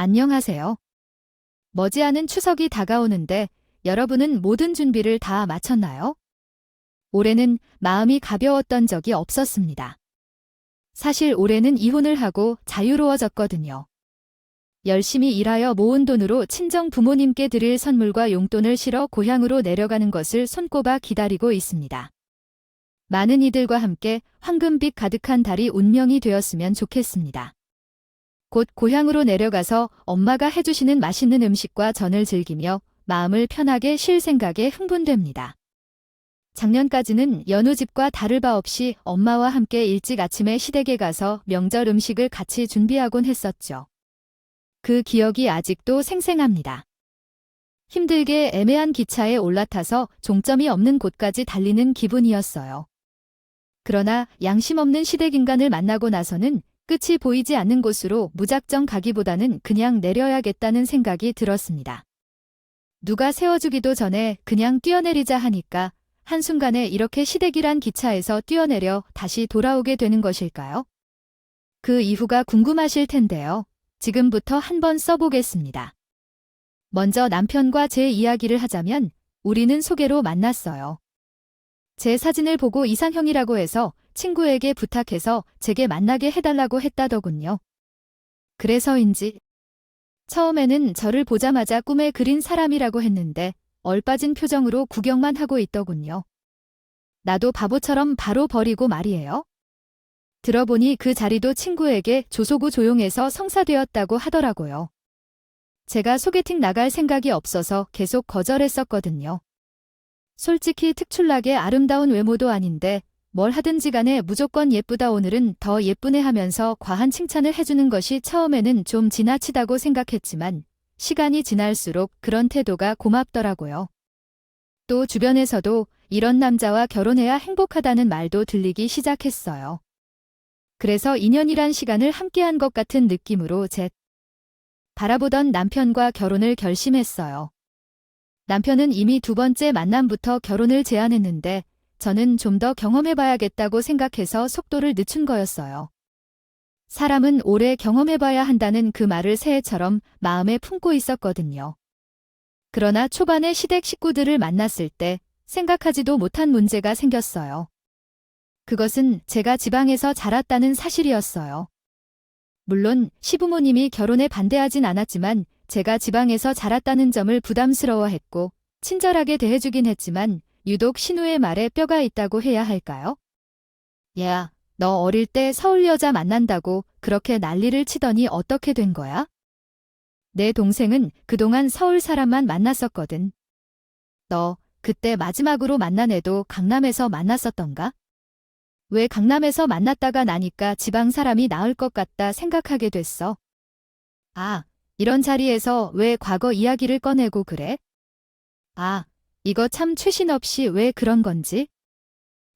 안녕하세요. 머지않은 추석이 다가오는데 여러분은 모든 준비를 다 마쳤나요? 올해는 마음이 가벼웠던 적이 없었습니다. 사실 올해는 이혼을 하고 자유로워졌거든요. 열심히 일하여 모은 돈으로 친정 부모님께 드릴 선물과 용돈을 실어 고향으로 내려가는 것을 손꼽아 기다리고 있습니다. 많은 이들과 함께 황금빛 가득한 달이 운명이 되었으면 좋겠습니다. 곧 고향으로 내려가서 엄마가 해주시는 맛있는 음식과 전을 즐기며 마음을 편하게 쉴 생각에 흥분됩니다. 작년까지는 여느 집과 다를 바 없이 엄마와 함께 일찍 아침에 시댁에 가서 명절 음식을 같이 준비하곤 했었죠. 그 기억이 아직도 생생합니다. 힘들게 애매한 기차에 올라타서 종점이 없는 곳까지 달리는 기분이었어요. 그러나 양심 없는 시댁 인간을 만나고 나서는 끝이 보이지 않는 곳으로 무작정 가기보다는 그냥 내려야겠다는 생각이 들었습니다. 누가 세워주기도 전에 그냥 뛰어내리자 하니까 한순간에 이렇게 시댁이란 기차에서 뛰어내려 다시 돌아오게 되는 것일까요? 그 이후가 궁금하실 텐데요. 지금부터 한번 써보겠습니다. 먼저 남편과 제 이야기를 하자면 우리는 소개로 만났어요. 제 사진을 보고 이상형이라고 해서 친구에게 부탁해서 제게 만나게 해달라고 했다더군요. 그래서인지 처음에는 저를 보자마자 꿈에 그린 사람이라고 했는데 얼빠진 표정으로 구경만 하고 있더군요. 나도 바보처럼 바로 버리고 말이에요. 들어보니 그 자리도 친구에게 조소구 조용해서 성사되었다고 하더라고요. 제가 소개팅 나갈 생각이 없어서 계속 거절했었거든요. 솔직히 특출나게 아름다운 외모도 아닌데 뭘 하든지 간에 무조건 예쁘다 오늘은 더 예쁘네 하면서 과한 칭찬을 해주는 것이 처음에는 좀 지나치다고 생각했지만 시간이 지날수록 그런 태도가 고맙더라고요. 또 주변에서도 이런 남자와 결혼해야 행복하다는 말도 들리기 시작했어요. 그래서 인연이란 시간을 함께한 것 같은 느낌으로 바라보던 남편과 결혼을 결심했어요. 남편은 이미 두 번째 만남부터 결혼을 제안했는데 저는 좀 더 경험해봐야겠다고 생각해서 속도를 늦춘 거였어요. 사람은 오래 경험해봐야 한다는 그 말을 새해처럼 마음에 품고 있었거든요. 그러나 초반에 시댁 식구들을 만났을 때 생각하지도 못한 문제가 생겼어요. 그것은 제가 지방에서 자랐다는 사실이었어요. 물론 시부모님이 결혼에 반대하진 않았지만 제가 지방에서 자랐다는 점을 부담스러워했고 친절하게 대해주긴 했지만 유독 신우의 말에 뼈가 있다고 해야 할까요? 야, 너 어릴 때 서울 여자 만난다고 그렇게 난리를 치더니 어떻게 된 거야? 내 동생은 그동안 서울 사람만 만났었거든. 너 그때 마지막으로 만난 애도 강남에서 만났었던가? 왜 강남에서 만났다가 나니까 지방 사람이 나을 것 같다 생각하게 됐어? 아, 이런 자리에서 왜 과거 이야기를 꺼내고 그래? 아, 이거 참 최신 없이 왜 그런 건지?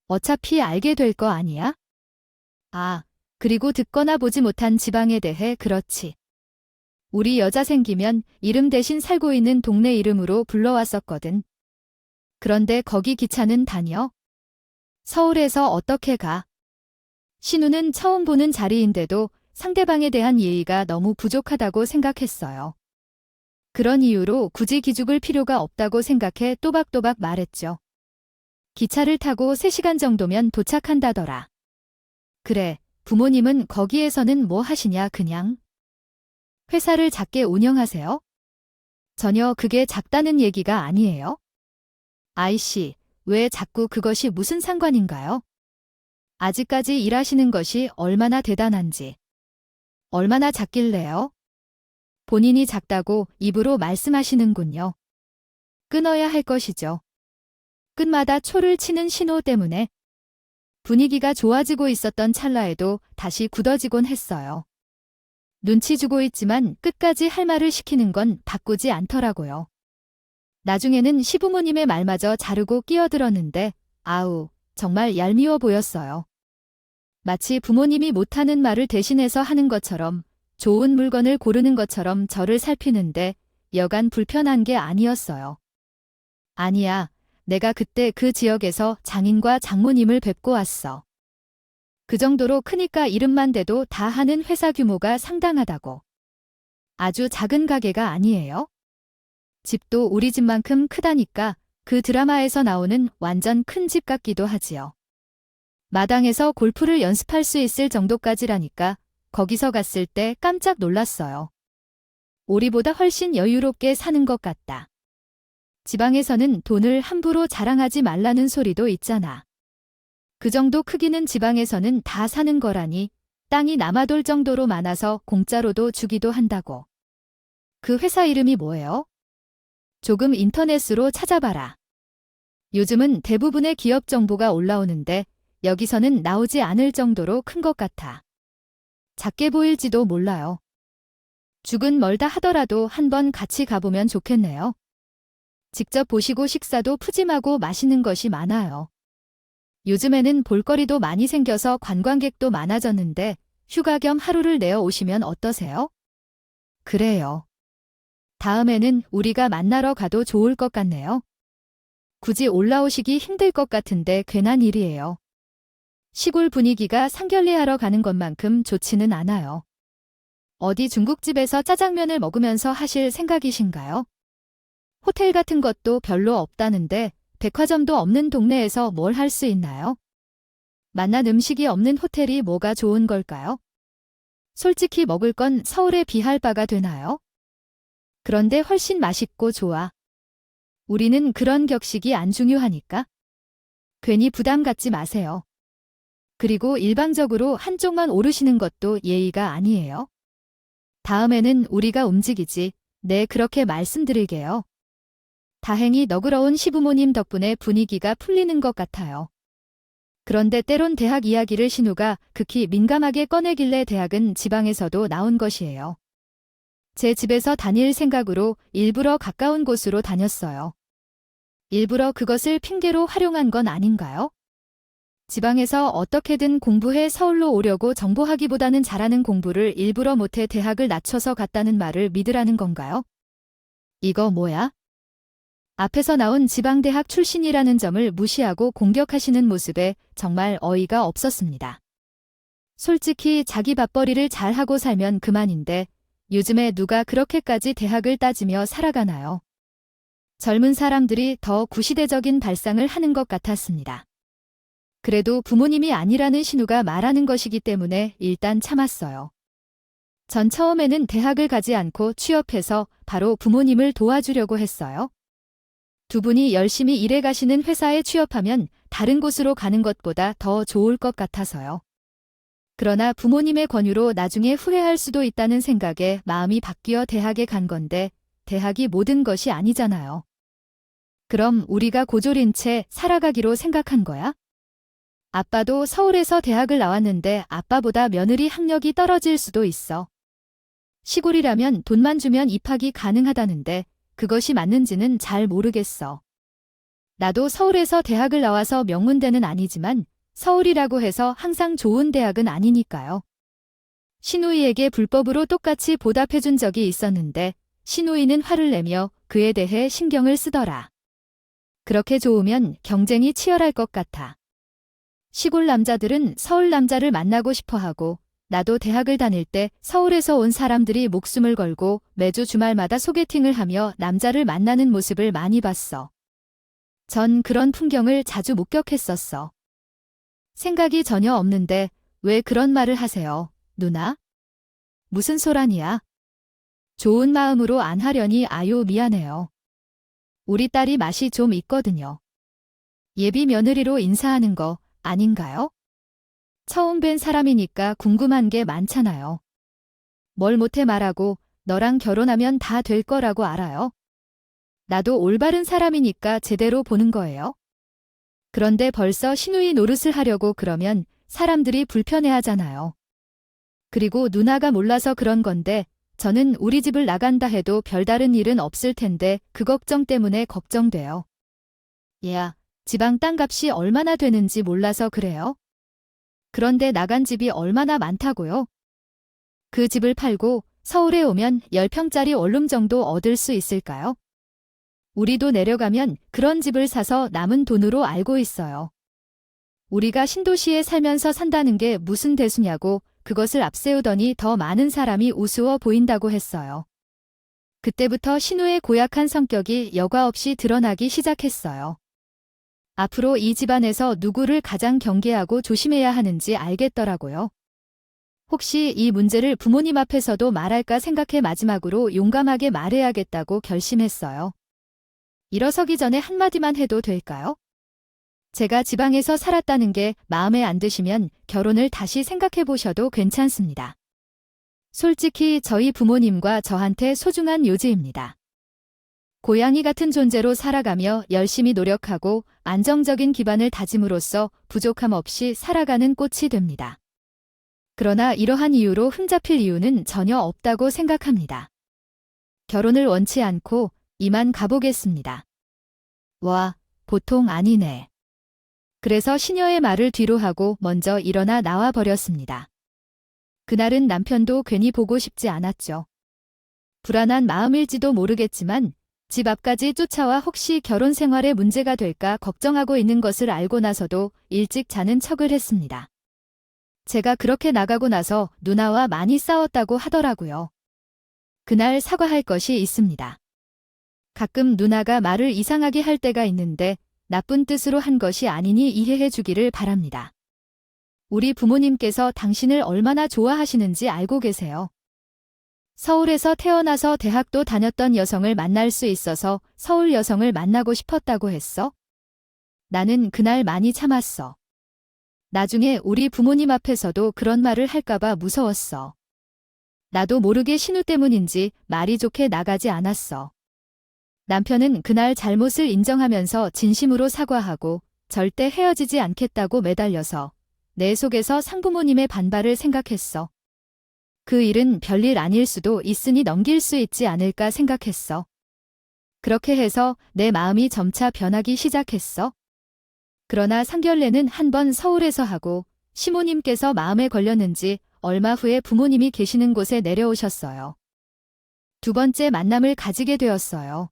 어차피 알게 될 거 아니야? 아, 그리고 듣거나 보지 못한 지방에 대해 그렇지. 우리 여자 생기면 이름 대신 살고 있는 동네 이름으로 불러왔었거든. 그런데 거기 기차는 다녀? 서울에서 어떻게 가? 신우는 처음 보는 자리인데도 상대방에 대한 예의가 너무 부족하다고 생각했어요. 그런 이유로 굳이 기죽을 필요가 없다고 생각해 또박또박 말했죠. 기차를 타고 3시간 정도면 도착한다더라. 그래, 부모님은 거기에서는 뭐 하시냐 그냥? 회사를 작게 운영하세요? 전혀 그게 작다는 얘기가 아니에요. 아이씨, 왜 자꾸 그것이 무슨 상관인가요? 아직까지 일하시는 것이 얼마나 대단한지. 얼마나 작길래요? 본인이 작다고 입으로 말씀하시는군요. 끊어야 할 것이죠. 끝마다 초를 치는 신호 때문에 분위기가 좋아지고 있었던 찰나에도 다시 굳어지곤 했어요. 눈치 주고 있지만 끝까지 할 말을 시키는 건 바꾸지 않더라고요. 나중에는 시부모님의 말마저 자르고 끼어들었는데 아우, 정말 얄미워 보였어요. 마치 부모님이 못하는 말을 대신해서 하는 것처럼 좋은 물건을 고르는 것처럼 저를 살피는데 여간 불편한 게 아니었어요. 아니야, 내가 그때 그 지역에서 장인과 장모님을 뵙고 왔어. 그 정도로 크니까 이름만 대도 다 하는 회사 규모가 상당하다고. 아주 작은 가게가 아니에요. 집도 우리 집만큼 크다니까 그 드라마에서 나오는 완전 큰 집 같기도 하지요. 마당에서 골프를 연습할 수 있을 정도까지라니까 거기서 갔을 때 깜짝 놀랐어요. 우리보다 훨씬 여유롭게 사는 것 같다. 지방에서는 돈을 함부로 자랑하지 말라는 소리도 있잖아. 그 정도 크기는 지방에서는 다 사는 거라니 땅이 남아돌 정도로 많아서 공짜로도 주기도 한다고. 그 회사 이름이 뭐예요? 조금 인터넷으로 찾아봐라. 요즘은 대부분의 기업 정보가 올라오는데 여기서는 나오지 않을 정도로 큰 것 같아. 작게 보일지도 몰라요. 죽은 멀다 하더라도 한번 같이 가보면 좋겠네요. 직접 보시고 식사도 푸짐하고 맛있는 것이 많아요. 요즘에는 볼거리도 많이 생겨서 관광객도 많아졌는데 휴가 겸 하루를 내어 오시면 어떠세요? 그래요. 다음에는 우리가 만나러 가도 좋을 것 같네요. 굳이 올라오시기 힘들 것 같은데 괜한 일이에요. 시골 분위기가 상견례하러 가는 것만큼 좋지는 않아요. 어디 중국집에서 짜장면을 먹으면서 하실 생각이신가요? 호텔 같은 것도 별로 없다는데 백화점도 없는 동네에서 뭘 할 수 있나요? 맛난 음식이 없는 호텔이 뭐가 좋은 걸까요? 솔직히 먹을 건 서울에 비할 바가 되나요? 그런데 훨씬 맛있고 좋아. 우리는 그런 격식이 안 중요하니까. 괜히 부담 갖지 마세요. 그리고 일방적으로 한쪽만 오르시는 것도 예의가 아니에요. 다음에는 우리가 움직이지. 네, 그렇게 말씀드릴게요. 다행히 너그러운 시부모님 덕분에 분위기가 풀리는 것 같아요. 그런데 때론 대학 이야기를 신우가 극히 민감하게 꺼내길래 대학은 지방에서도 나온 것이에요. 제 집에서 다닐 생각으로 일부러 가까운 곳으로 다녔어요. 일부러 그것을 핑계로 활용한 건 아닌가요? 지방에서 어떻게든 공부해 서울로 오려고 정보하기보다는 잘하는 공부를 일부러 못해 대학을 낮춰서 갔다는 말을 믿으라는 건가요? 이거 뭐야? 앞에서 나온 지방대학 출신이라는 점을 무시하고 공격하시는 모습에 정말 어이가 없었습니다. 솔직히 자기 밥벌이를 잘하고 살면 그만인데 요즘에 누가 그렇게까지 대학을 따지며 살아가나요? 젊은 사람들이 더 구시대적인 발상을 하는 것 같았습니다. 그래도 부모님이 아니라는 신우가 말하는 것이기 때문에 일단 참았어요. 전 처음에는 대학을 가지 않고 취업해서 바로 부모님을 도와주려고 했어요. 두 분이 열심히 일해 가시는 회사에 취업하면 다른 곳으로 가는 것보다 더 좋을 것 같아서요. 그러나 부모님의 권유로 나중에 후회할 수도 있다는 생각에 마음이 바뀌어 대학에 간 건데 대학이 모든 것이 아니잖아요. 그럼 우리가 고졸인 채 살아가기로 생각한 거야? 아빠도 서울에서 대학을 나왔는데 아빠보다 며느리 학력이 떨어질 수도 있어. 시골이라면 돈만 주면 입학이 가능하다는데 그것이 맞는지는 잘 모르겠어. 나도 서울에서 대학을 나와서 명문대는 아니지만 서울이라고 해서 항상 좋은 대학은 아니니까요. 신우이에게 불법으로 똑같이 보답해준 적이 있었는데 신우이는 화를 내며 그에 대해 신경을 쓰더라. 그렇게 좋으면 경쟁이 치열할 것 같아. 시골 남자들은 서울 남자를 만나고 싶어하고 나도 대학을 다닐 때 서울에서 온 사람들이 목숨을 걸고 매주 주말마다 소개팅을 하며 남자를 만나는 모습을 많이 봤어. 전 그런 풍경을 자주 목격했었어. 생각이 전혀 없는데 왜 그런 말을 하세요, 누나? 무슨 소란이야? 좋은 마음으로 안 하려니 아유 미안해요. 우리 딸이 맛이 좀 있거든요. 예비 며느리로 인사하는 거 아닌가요? 처음 뵌 사람이니까 궁금한 게 많잖아요. 뭘 못해 말하고 너랑 결혼하면 다 될 거라고 알아요. 나도 올바른 사람이니까 제대로 보는 거예요. 그런데 벌써 신우이 노릇을 하려고 그러면 사람들이 불편해하잖아요. 그리고 누나가 몰라서 그런 건데 저는 우리 집을 나간다 해도 별다른 일은 없을 텐데 그 걱정 때문에 걱정돼요. 얘야, 지방 땅값이 얼마나 되는지 몰라서 그래요? 그런데 나간 집이 얼마나 많다고요? 그 집을 팔고 서울에 오면 10평짜리 원룸 정도 얻을 수 있을까요? 우리도 내려가면 그런 집을 사서 남은 돈으로 알고 있어요. 우리가 신도시에 살면서 산다는 게 무슨 대수냐고 그것을 앞세우더니 더 많은 사람이 우스워 보인다고 했어요. 그때부터 신우의 고약한 성격이 여과 없이 드러나기 시작했어요. 앞으로 이 집안에서 누구를 가장 경계하고 조심해야 하는지 알겠더라고요. 혹시 이 문제를 부모님 앞에서도 말할까 생각해 마지막으로 용감하게 말해야겠다고 결심했어요. 일어서기 전에 한마디만 해도 될까요? 제가 지방에서 살았다는 게 마음에 안 드시면 결혼을 다시 생각해 보셔도 괜찮습니다. 솔직히 저희 부모님과 저한테 소중한 요지입니다. 고양이 같은 존재로 살아가며 열심히 노력하고 안정적인 기반을 다짐으로써 부족함 없이 살아가는 꽃이 됩니다. 그러나 이러한 이유로 흠잡힐 이유는 전혀 없다고 생각합니다. 결혼을 원치 않고 이만 가보겠습니다. 와, 보통 아니네. 그래서 시녀의 말을 뒤로 하고 먼저 일어나 나와 버렸습니다. 그날은 남편도 괜히 보고 싶지 않았죠. 불안한 마음일지도 모르겠지만 집 앞까지 쫓아와 혹시 결혼 생활에 문제가 될까 걱정하고 있는 것을 알고 나서도 일찍 자는 척을 했습니다. 제가 그렇게 나가고 나서 누나와 많이 싸웠다고 하더라고요. 그날 사과할 것이 있습니다. 가끔 누나가 말을 이상하게 할 때가 있는데 나쁜 뜻으로 한 것이 아니니 이해해 주기를 바랍니다. 우리 부모님께서 당신을 얼마나 좋아하시는지 알고 계세요. 서울에서 태어나서 대학도 다녔던 여성을 만날 수 있어서 서울 여성을 만나고 싶었다고 했어? 나는 그날 많이 참았어. 나중에 우리 부모님 앞에서도 그런 말을 할까봐 무서웠어. 나도 모르게 신우 때문인지 말이 좋게 나가지 않았어. 남편은 그날 잘못을 인정하면서 진심으로 사과하고 절대 헤어지지 않겠다고 매달려서 내 속에서 상부모님의 반발을 생각했어. 그 일은 별일 아닐 수도 있으니 넘길 수 있지 않을까 생각했어. 그렇게 해서 내 마음이 점차 변하기 시작했어. 그러나 상견례는 한 번 서울에서 하고 시모님께서 마음에 걸렸는지 얼마 후에 부모님이 계시는 곳에 내려오셨어요. 두 번째 만남을 가지게 되었어요.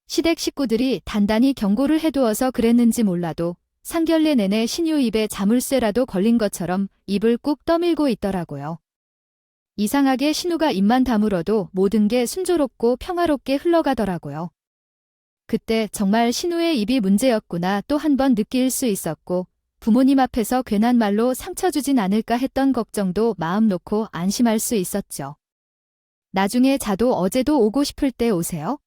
시댁 식구들이 단단히 경고를 해두어서 그랬는지 몰라도 상견례 내내 신유 입에 자물쇠라도 걸린 것처럼 입을 꾹 떠밀고 있더라고요. 이상하게 신우가 입만 다물어도 모든 게 순조롭고 평화롭게 흘러가더라고요. 그때 정말 신우의 입이 문제였구나 또 한 번 느낄 수 있었고 부모님 앞에서 괜한 말로 상처 주진 않을까 했던 걱정도 마음 놓고 안심할 수 있었죠. 나중에 자도 어제도 오고 싶을 때 오세요?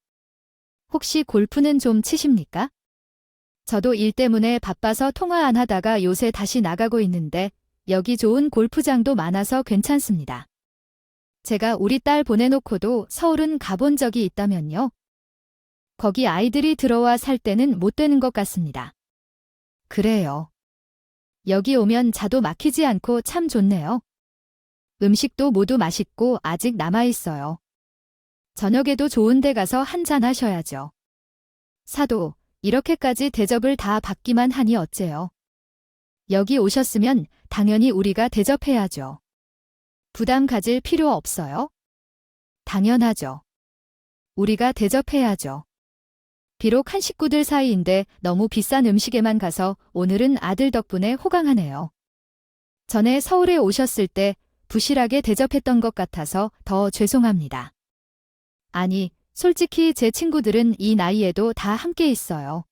혹시 골프는 좀 치십니까? 저도 일 때문에 바빠서 통화 안 하다가 요새 다시 나가고 있는데 여기 좋은 골프장도 많아서 괜찮습니다. 제가 우리 딸 보내놓고도 서울은 가본 적이 있다면요. 거기 아이들이 들어와 살 때는 못 되는 것 같습니다. 그래요. 여기 오면 자도 막히지 않고 참 좋네요. 음식도 모두 맛있고 아직 남아있어요. 저녁에도 좋은 데 가서 한잔 하셔야죠. 사도, 이렇게까지 대접을 다 받기만 하니 어째요. 여기 오셨으면 당연히 우리가 대접해야죠. 부담 가질 필요 없어요? 당연하죠. 우리가 대접해야죠. 비록 한 식구들 사이인데 너무 비싼 음식에만 가서 오늘은 아들 덕분에 호강하네요. 전에 서울에 오셨을 때 부실하게 대접했던 것 같아서 더 죄송합니다. 아니, 솔직히 제 친구들은 이 나이에도 다 함께 있어요.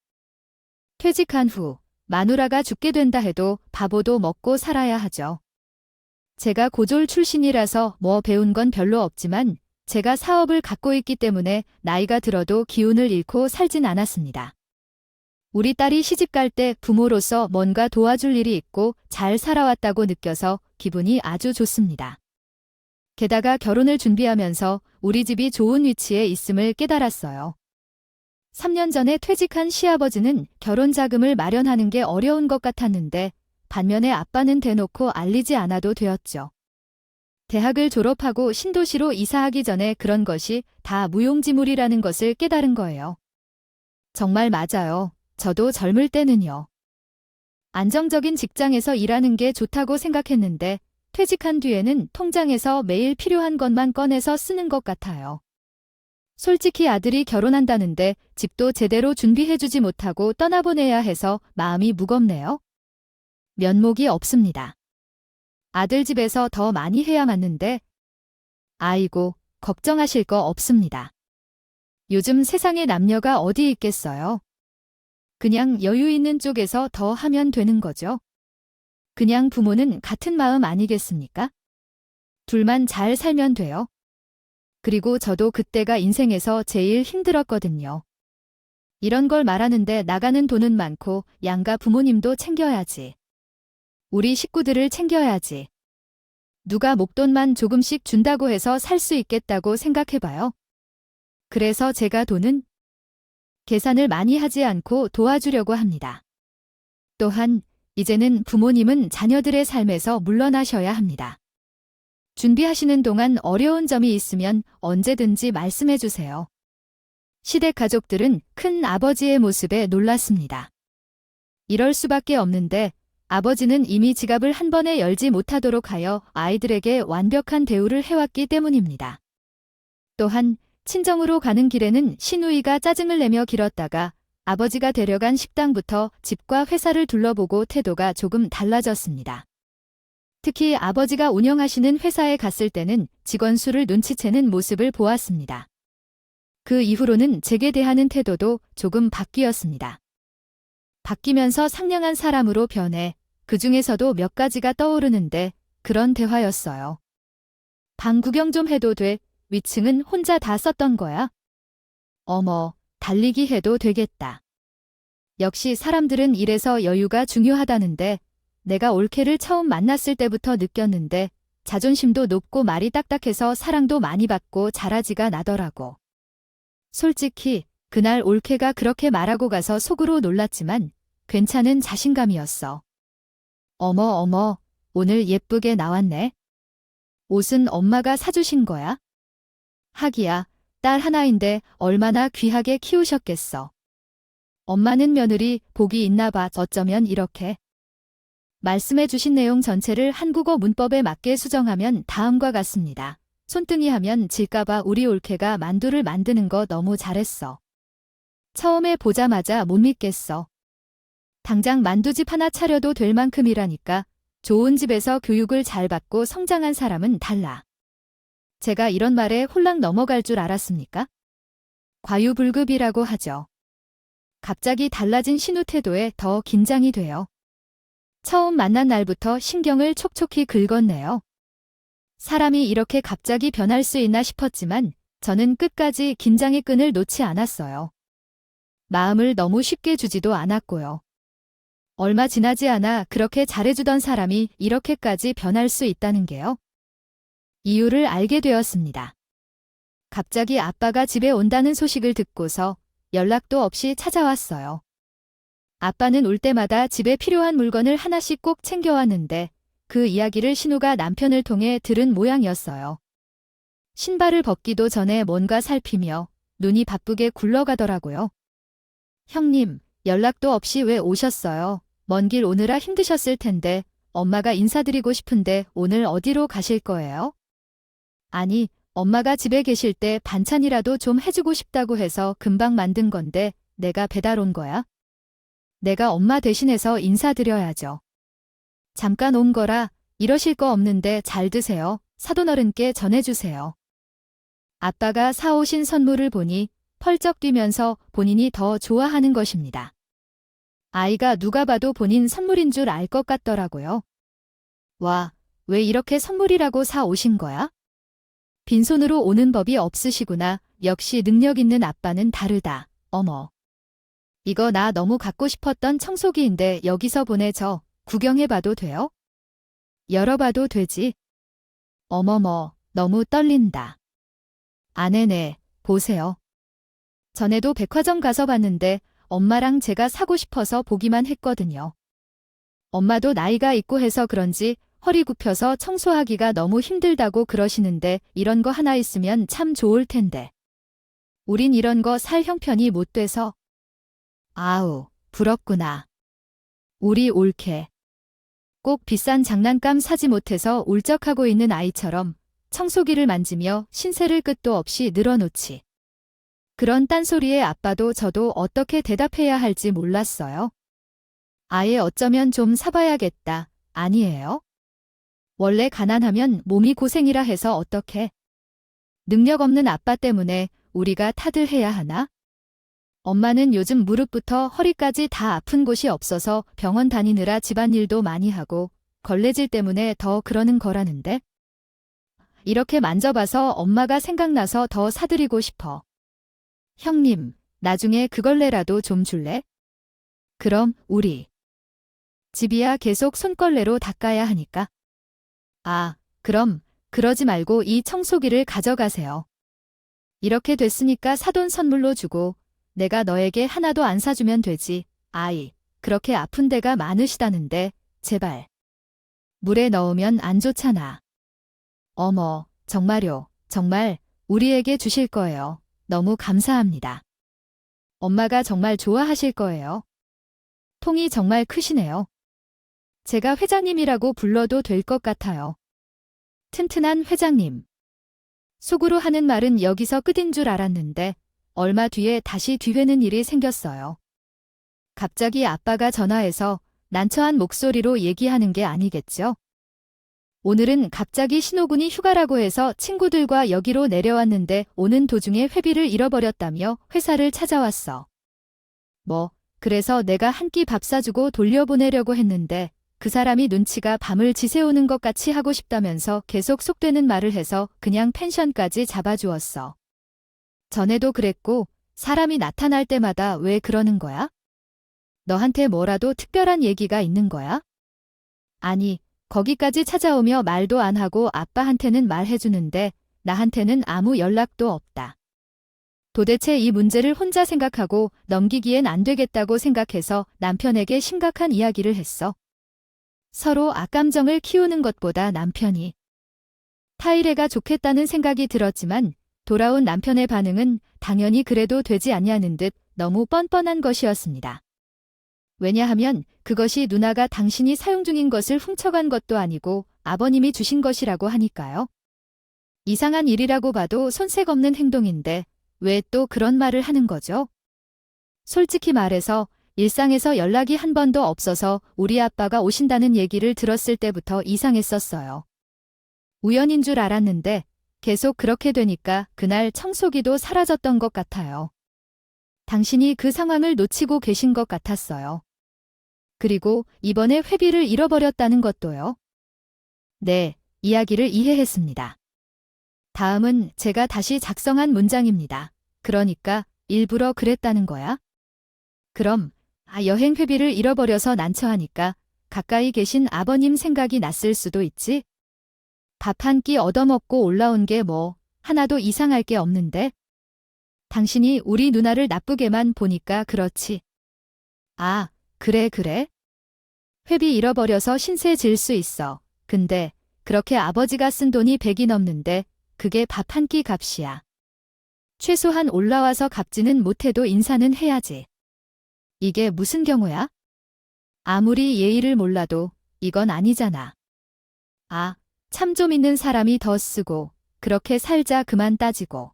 퇴직한 후 마누라가 죽게 된다 해도 바보도 먹고 살아야 하죠. 제가 고졸 출신이라서 뭐 배운 건 별로 없지만 제가 사업을 갖고 있기 때문에 나이가 들어도 기운을 잃고 살진 않았습니다. 우리 딸이 시집 갈 때 부모로서 뭔가 도와줄 일이 있고 잘 살아왔다고 느껴서 기분이 아주 좋습니다. 게다가 결혼을 준비하면서 우리 집이 좋은 위치에 있음을 깨달았어요. 3년 전에 퇴직한 시아버지는 결혼 자금을 마련하는 게 어려운 것 같았는데 반면에 아빠는 대놓고 알리지 않아도 되었죠. 대학을 졸업하고 신도시로 이사하기 전에 그런 것이 다 무용지물이라는 것을 깨달은 거예요. 정말 맞아요. 저도 젊을 때는요. 안정적인 직장에서 일하는 게 좋다고 생각했는데 퇴직한 뒤에는 통장에서 매일 필요한 것만 꺼내서 쓰는 것 같아요. 솔직히 아들이 결혼한다는데 집도 제대로 준비해주지 못하고 떠나보내야 해서 마음이 무겁네요. 면목이 없습니다. 아들 집에서 더 많이 해야 맞는데. 아이고, 걱정하실 거 없습니다. 요즘 세상에 남녀가 어디 있겠어요. 그냥 여유 있는 쪽에서 더 하면 되는 거죠. 그냥 부모는 같은 마음 아니겠습니까? 둘만 잘 살면 돼요. 그리고 저도 그때가 인생에서 제일 힘들었거든요. 이런 걸 말하는데 나가는 돈은 많고 양가 부모님도 챙겨야지. 우리 식구들을 챙겨야지. 누가 목돈만 조금씩 준다고 해서 살 수 있겠다고 생각해봐요. 그래서 제가 돈은 계산을 많이 하지 않고 도와주려고 합니다. 또한 이제는 부모님은 자녀들의 삶에서 물러나셔야 합니다. 준비하시는 동안 어려운 점이 있으면 언제든지 말씀해 주세요. 시댁 가족들은 큰 아버지의 모습에 놀랐습니다. 이럴 수밖에 없는데 아버지는 이미 지갑을 한 번에 열지 못하도록 하여 아이들에게 완벽한 대우를 해왔기 때문입니다. 또한 친정으로 가는 길에는 시누이가 짜증을 내며 길었다가 아버지가 데려간 식당부터 집과 회사를 둘러보고 태도가 조금 달라졌습니다. 특히 아버지가 운영하시는 회사에 갔을 때는 직원 수를 눈치채는 모습을 보았습니다. 그 이후로는 제게 대하는 태도도 조금 바뀌었습니다. 바뀌면서 상냥한 사람으로 변해 그 중에서도 몇 가지가 떠오르는데 그런 대화였어요. 방 구경 좀 해도 돼? 위층은 혼자 다 썼던 거야? 어머, 달리기 해도 되겠다. 역시 사람들은 이래서 여유가 중요하다는데 내가 올케를 처음 만났을 때부터 느꼈는데 자존심도 높고 말이 딱딱해서 사랑도 많이 받고 잘하지가 나더라고. 솔직히 그날 올케가 그렇게 말하고 가서 속으로 놀랐지만 괜찮은 자신감이었어. 어머 어머, 오늘 예쁘게 나왔네. 옷은 엄마가 사주신 거야? 하기야, 딸 하나인데 얼마나 귀하게 키우셨겠어. 엄마는 며느리 복이 있나 봐. 어쩌면 이렇게. 말씀해 주신 내용 전체를 한국어 문법에 맞게 수정하면 다음과 같습니다. 손등이 하면 질까봐 우리 올케가 만두를 만드는 거 너무 잘했어. 처음에 보자마자 못 믿겠어. 당장 만두집 하나 차려도 될 만큼이라니까. 좋은 집에서 교육을 잘 받고 성장한 사람은 달라. 제가 이런 말에 홀랑 넘어갈 줄 알았습니까? 과유불급이라고 하죠. 갑자기 달라진 신우 태도에 더 긴장이 돼요. 처음 만난 날부터 신경을 촉촉히 긁었네요. 사람이 이렇게 갑자기 변할 수 있나 싶었지만 저는 끝까지 긴장의 끈을 놓지 않았어요. 마음을 너무 쉽게 주지도 않았고요. 얼마 지나지 않아 그렇게 잘해주던 사람이 이렇게까지 변할 수 있다는 게요. 이유를 알게 되었습니다. 갑자기 아빠가 집에 온다는 소식을 듣고서 연락도 없이 찾아왔어요. 아빠는 올 때마다 집에 필요한 물건을 하나씩 꼭 챙겨왔는데 그 이야기를 신우가 남편을 통해 들은 모양이었어요. 신발을 벗기도 전에 뭔가 살피며 눈이 바쁘게 굴러가더라고요. 형님, 연락도 없이 왜 오셨어요? 먼 길 오느라 힘드셨을 텐데 엄마가 인사드리고 싶은데 오늘 어디로 가실 거예요? 아니, 엄마가 집에 계실 때 반찬이라도 좀 해주고 싶다고 해서 금방 만든 건데 내가 배달 온 거야? 내가 엄마 대신해서 인사드려야죠. 잠깐 온 거라 이러실 거 없는데 잘 드세요. 사돈어른께 전해주세요. 아빠가 사오신 선물을 보니 펄쩍 뛰면서 본인이 더 좋아하는 것입니다. 아이가 누가 봐도 본인 선물인 줄 알 것 같더라고요. 와, 왜 이렇게 선물이라고 사오신 거야? 빈손으로 오는 법이 없으시구나. 역시 능력 있는 아빠는 다르다. 어머. 이거 나 너무 갖고 싶었던 청소기인데 여기서 보내줘. 구경해봐도 돼요? 열어봐도 되지? 어머머, 너무 떨린다. 아네네, 보세요. 전에도 백화점 가서 봤는데 엄마랑 제가 사고 싶어서 보기만 했거든요. 엄마도 나이가 있고 해서 그런지 허리 굽혀서 청소하기가 너무 힘들다고 그러시는데 이런 거 하나 있으면 참 좋을 텐데. 우린 이런 거 살 형편이 못 돼서. 아우, 부럽구나. 우리 올케. 꼭 비싼 장난감 사지 못해서 울적하고 있는 아이처럼 청소기를 만지며 신세를 끝도 없이 늘어놓지. 그런 딴소리에 아빠도 저도 어떻게 대답해야 할지 몰랐어요. 아예 어쩌면 좀 사봐야겠다, 아니에요? 원래 가난하면 몸이 고생이라 해서 어떡해. 능력 없는 아빠 때문에 우리가 탓을 해야 하나? 엄마는 요즘 무릎부터 허리까지 다 아픈 곳이 없어서 병원 다니느라 집안일도 많이 하고 걸레질 때문에 더 그러는 거라는데? 이렇게 만져봐서 엄마가 생각나서 더 사드리고 싶어. 형님, 나중에 그 걸레라도 좀 줄래? 그럼 우리 집이야 계속 손걸레로 닦아야 하니까. 아, 그럼 그러지 말고 이 청소기를 가져가세요. 이렇게 됐으니까 사돈 선물로 주고 내가 너에게 하나도 안 사주면 되지. 아이, 그렇게 아픈 데가 많으시다는데 제발. 물에 넣으면 안 좋잖아. 어머, 정말요. 정말 우리에게 주실 거예요. 너무 감사합니다. 엄마가 정말 좋아하실 거예요. 통이 정말 크시네요. 제가 회장님이라고 불러도 될 것 같아요. 튼튼한 회장님. 속으로 하는 말은 여기서 끝인 줄 알았는데 얼마 뒤에 다시 뒤회는 일이 생겼어요. 갑자기 아빠가 전화해서 난처한 목소리로 얘기하는 게 아니겠죠? 오늘은 갑자기 신호군이 휴가라고 해서 친구들과 여기로 내려왔는데 오는 도중에 회비를 잃어버렸다며 회사를 찾아왔어. 그래서 내가 한 끼 밥 사주고 돌려보내려고 했는데 그 사람이 눈치가 밤을 지새우는 것 같이 하고 싶다면서 계속 속되는 말을 해서 그냥 펜션까지 잡아주었어. 전에도 그랬고 사람이 나타날 때마다 왜 그러는 거야? 너한테 뭐라도 특별한 얘기가 있는 거야? 아니, 거기까지 찾아오며 말도 안 하고 아빠한테는 말해주는데 나한테는 아무 연락도 없다. 도대체 이 문제를 혼자 생각하고 넘기기엔 안 되겠다고 생각해서 남편에게 심각한 이야기를 했어. 서로 악감정을 키우는 것보다 남편이 타이레가 좋겠다는 생각이 들었지만 돌아온 남편의 반응은 당연히 그래도 되지 않냐는 듯 너무 뻔뻔한 것이었습니다. 왜냐하면 그것이 누나가 당신이 사용 중인 것을 훔쳐간 것도 아니고 아버님이 주신 것이라고 하니까요. 이상한 일이라고 봐도 손색 없는 행동인데 왜 또 그런 말을 하는 거죠? 솔직히 말해서 일상에서 연락이 한 번도 없어서 우리 아빠가 오신다는 얘기를 들었을 때부터 이상했었어요. 우연인 줄 알았는데 계속 그렇게 되니까 그날 청소기도 사라졌던 것 같아요. 당신이 그 상황을 놓치고 계신 것 같았어요. 그리고 이번에 회비를 잃어버렸다는 것도요. 네, 이야기를 이해했습니다. 다음은 제가 다시 작성한 문장입니다. 그러니까 일부러 그랬다는 거야? 그럼 여행 회비를 잃어버려서 난처하니까 가까이 계신 아버님 생각이 났을 수도 있지? 밥 한 끼 얻어먹고 올라온 게 하나도 이상할 게 없는데? 당신이 우리 누나를 나쁘게만 보니까 그렇지. 아, 그래. 회비 잃어버려서 신세 질 수 있어. 근데 그렇게 아버지가 쓴 돈이 100이 넘는데 그게 밥 한 끼 값이야. 최소한 올라와서 갚지는 못해도 인사는 해야지. 이게 무슨 경우야? 아무리 예의를 몰라도 이건 아니잖아. 아, 참 좀 있는 사람이 더 쓰고 그렇게 살자 그만 따지고.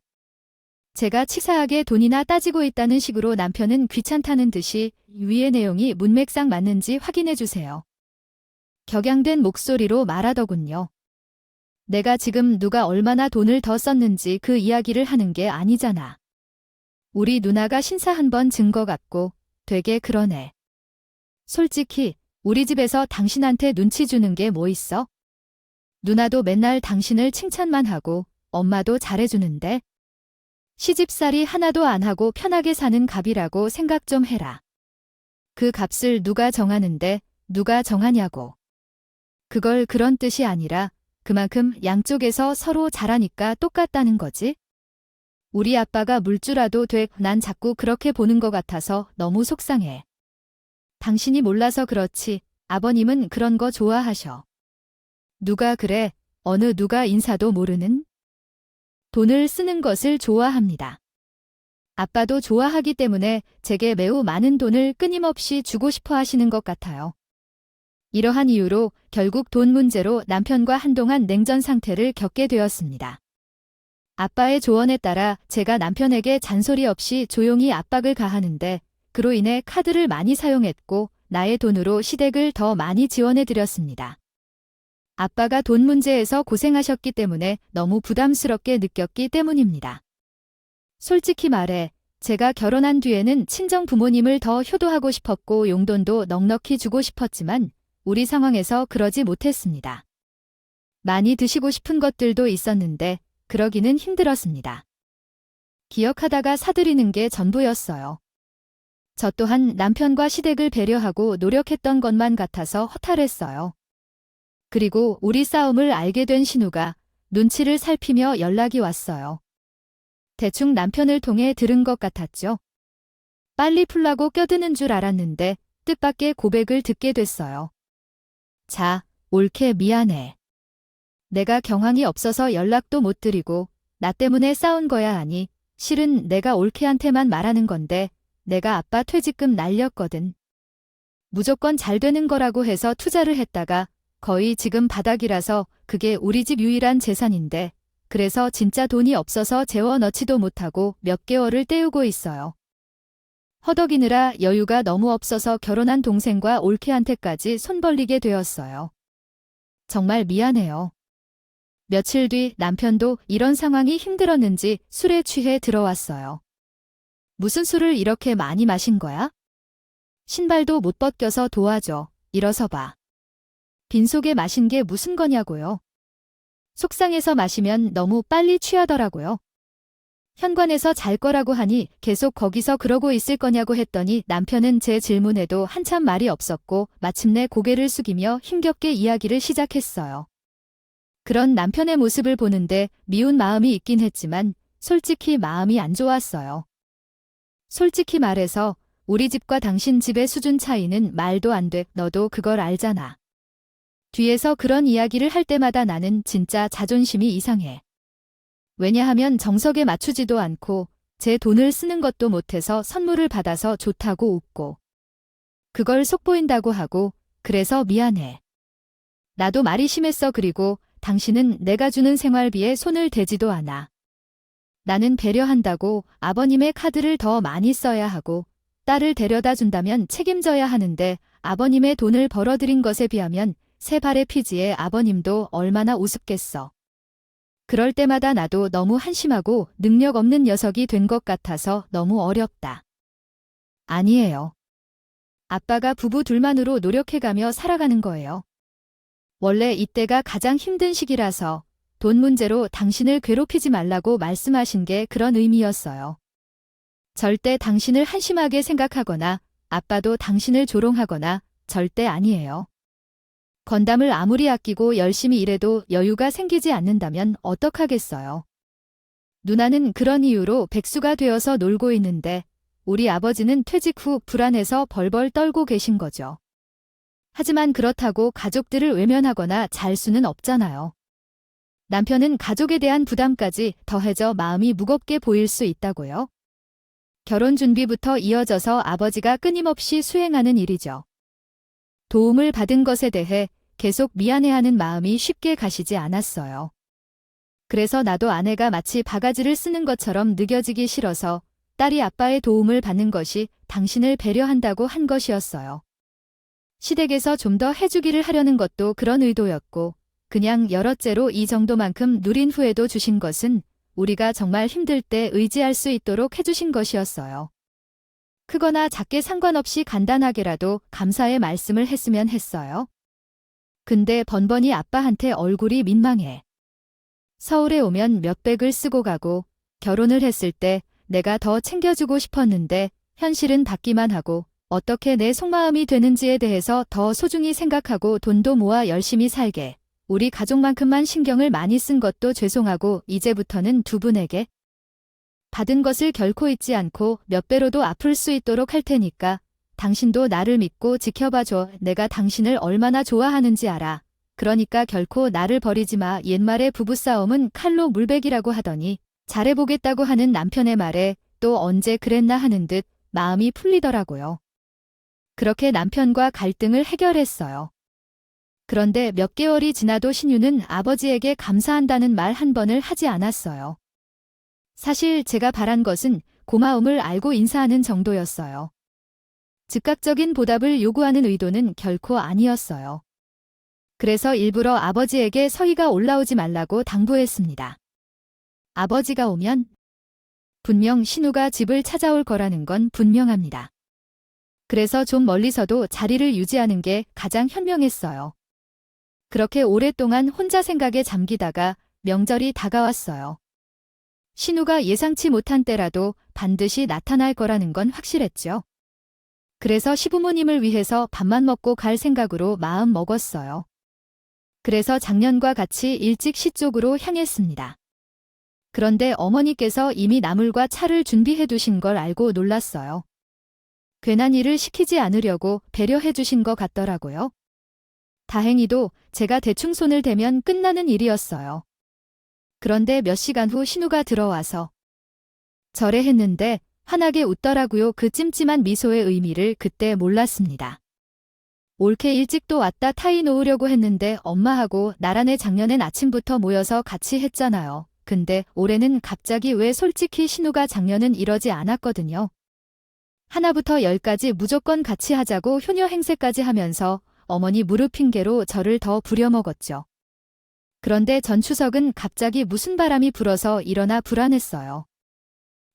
제가 치사하게 돈이나 따지고 있다는 식으로 남편은 귀찮다는 듯이 위의 내용이 문맥상 맞는지 확인해 주세요. 격양된 목소리로 말하더군요. 내가 지금 누가 얼마나 돈을 더 썼는지 그 이야기를 하는 게 아니잖아. 우리 누나가 신사 한 번 진 거 같고 되게 그러네. 솔직히 우리 집에서 당신한테 눈치 주는 게 뭐 있어? 누나도 맨날 당신을 칭찬만 하고 엄마도 잘해주는데 시집살이 하나도 안 하고 편하게 사는 값이라고 생각 좀 해라. 그 값을 누가 정하는데 누가 정하냐고. 그걸 그런 뜻이 아니라 그만큼 양쪽에서 서로 잘하니까 똑같다는 거지. 우리 아빠가 물주라도 돼. 난 자꾸 그렇게 보는 것 같아서 너무 속상해. 당신이 몰라서 그렇지 아버님은 그런 거 좋아하셔. 누가 그래? 어느 누가 인사도 모르는? 돈을 쓰는 것을 좋아합니다. 아빠도 좋아하기 때문에 제게 매우 많은 돈을 끊임없이 주고 싶어 하시는 것 같아요. 이러한 이유로 결국 돈 문제로 남편과 한동안 냉전 상태를 겪게 되었습니다. 아빠의 조언에 따라 제가 남편에게 잔소리 없이 조용히 압박을 가하는데 그로 인해 카드를 많이 사용했고 나의 돈으로 시댁을 더 많이 지원해 드렸습니다. 아빠가 돈 문제에서 고생하셨기 때문에 너무 부담스럽게 느꼈기 때문입니다. 솔직히 말해, 제가 결혼한 뒤에는 친정 부모님을 더 효도하고 싶었고 용돈도 넉넉히 주고 싶었지만 우리 상황에서 그러지 못했습니다. 많이 드시고 싶은 것들도 있었는데 그러기는 힘들었습니다. 기억하다가 사드리는 게 전부였어요. 저 또한 남편과 시댁을 배려하고 노력했던 것만 같아서 허탈했어요. 그리고 우리 싸움을 알게 된 신우가 눈치를 살피며 연락이 왔어요. 대충 남편을 통해 들은 것 같았죠. 빨리 풀라고 껴드는 줄 알았는데 뜻밖의 고백을 듣게 됐어요. 자, 옳게 미안해. 내가 경황이 없어서 연락도 못 드리고 나 때문에 싸운 거야 하니 실은 내가 올케한테만 말하는 건데 내가 아빠 퇴직금 날렸거든. 무조건 잘 되는 거라고 해서 투자를 했다가 거의 지금 바닥이라서 그게 우리 집 유일한 재산인데 그래서 진짜 돈이 없어서 재워 넣지도 못하고 몇 개월을 때우고 있어요. 허덕이느라 여유가 너무 없어서 결혼한 동생과 올케한테까지 손 벌리게 되었어요. 정말 미안해요. 며칠 뒤 남편도 이런 상황이 힘들었는지 술에 취해 들어왔어요. 무슨 술을 이렇게 많이 마신 거야? 신발도 못 벗겨서 도와줘. 일어서 봐. 빈속에 마신 게 무슨 거냐고요. 속상해서 마시면 너무 빨리 취하더라고요. 현관에서 잘 거라고 하니 계속 거기서 그러고 있을 거냐고 했더니 남편은 제 질문에도 한참 말이 없었고 마침내 고개를 숙이며 힘겹게 이야기를 시작했어요. 그런 남편의 모습을 보는데 미운 마음이 있긴 했지만 솔직히 마음이 안 좋았어요. 솔직히 말해서 우리 집과 당신 집의 수준 차이는 말도 안 돼. 너도 그걸 알잖아. 뒤에서 그런 이야기를 할 때마다 나는 진짜 자존심이 이상해. 왜냐하면 정석에 맞추지도 않고 제 돈을 쓰는 것도 못해서 선물을 받아서 좋다고 웃고 그걸 속보인다고 하고 그래서 미안해. 나도 말이 심했어. 그리고 당신은 내가 주는 생활비에 손을 대지도 않아. 나는 배려한다고 아버님의 카드를 더 많이 써야 하고 딸을 데려다 준다면 책임져야 하는데 아버님의 돈을 벌어들인 것에 비하면 세 발의 피지에 아버님도 얼마나 우습겠어. 그럴 때마다 나도 너무 한심하고 능력 없는 녀석이 된 것 같아서 너무 어렵다. 아니에요. 아빠가 부부 둘만으로 노력해가며 살아가는 거예요. 원래 이때가 가장 힘든 시기라서 돈 문제로 당신을 괴롭히지 말라고 말씀하신 게 그런 의미였어요. 절대 당신을 한심하게 생각하거나 아빠도 당신을 조롱하거나 절대 아니에요. 건담을 아무리 아끼고 열심히 일해도 여유가 생기지 않는다면 어떡하겠어요. 누나는 그런 이유로 백수가 되어서 놀고 있는데 우리 아버지는 퇴직 후 불안해서 벌벌 떨고 계신 거죠. 하지만 그렇다고 가족들을 외면하거나 잘 수는 없잖아요. 남편은 가족에 대한 부담까지 더해져 마음이 무겁게 보일 수 있다고요. 결혼 준비부터 이어져서 아버지가 끊임없이 수행하는 일이죠. 도움을 받은 것에 대해 계속 미안해하는 마음이 쉽게 가시지 않았어요. 그래서 나도 아내가 마치 바가지를 쓰는 것처럼 느껴지기 싫어서 딸이 아빠의 도움을 받는 것이 당신을 배려한다고 한 것이었어요. 시댁에서 좀 더 해주기를 하려는 것도 그런 의도였고 그냥 여럿째로 이 정도만큼 누린 후에도 주신 것은 우리가 정말 힘들 때 의지할 수 있도록 해주신 것이었어요. 크거나 작게 상관없이 간단하게라도 감사의 말씀을 했으면 했어요. 근데 번번이 아빠한테 얼굴이 민망해. 서울에 오면 몇백을 쓰고 가고 결혼을 했을 때 내가 더 챙겨주고 싶었는데 현실은 받기만 하고 어떻게 내 속마음이 되는지에 대해서 더 소중히 생각하고 돈도 모아 열심히 살게. 우리 가족만큼만 신경을 많이 쓴 것도 죄송하고 이제부터는 두 분에게 받은 것을 결코 잊지 않고 몇 배로도 아플 수 있도록 할 테니까 당신도 나를 믿고 지켜봐줘. 내가 당신을 얼마나 좋아하는지 알아. 그러니까 결코 나를 버리지 마. 옛말에 부부싸움은 칼로 물베기라고 하더니 잘해보겠다고 하는 남편의 말에 또 언제 그랬나 하는 듯 마음이 풀리더라고요. 그렇게 남편과 갈등을 해결했어요. 그런데 몇 개월이 지나도 신유는 아버지에게 감사한다는 말 한 번을 하지 않았어요. 사실 제가 바란 것은 고마움을 알고 인사하는 정도였어요. 즉각적인 보답을 요구하는 의도는 결코 아니었어요. 그래서 일부러 아버지에게 서희가 올라오지 말라고 당부했습니다. 아버지가 오면 분명 신우가 집을 찾아올 거라는 건 분명합니다. 그래서 좀 멀리서도 자리를 유지하는 게 가장 현명했어요. 그렇게 오랫동안 혼자 생각에 잠기다가 명절이 다가왔어요. 신우가 예상치 못한 때라도 반드시 나타날 거라는 건 확실했죠. 그래서 시부모님을 위해서 밥만 먹고 갈 생각으로 마음 먹었어요. 그래서 작년과 같이 일찍 시 쪽으로 향했습니다. 그런데 어머니께서 이미 나물과 차를 준비해 두신 걸 알고 놀랐어요. 괜한 일을 시키지 않으려고 배려해 주신 것 같더라고요. 다행히도 제가 대충 손을 대면 끝나는 일이었어요. 그런데 몇 시간 후 신우가 들어와서 절해했는데 환하게 웃더라고요. 그 찜찜한 미소의 의미를 그때 몰랐습니다. 올케 일찍 또 왔다 타이 놓으려고 했는데 엄마하고 나란히 작년엔 아침부터 모여서 같이 했잖아요. 근데 올해는 갑자기 왜 솔직히 신우가 작년은 이러지 않았거든요. 하나부터 열까지 무조건 같이 하자고 효녀 행세까지 하면서 어머니 무릎 핑계로 저를 더 부려먹었죠. 그런데 전추석은 갑자기 무슨 바람이 불어서 일어나 불안했어요.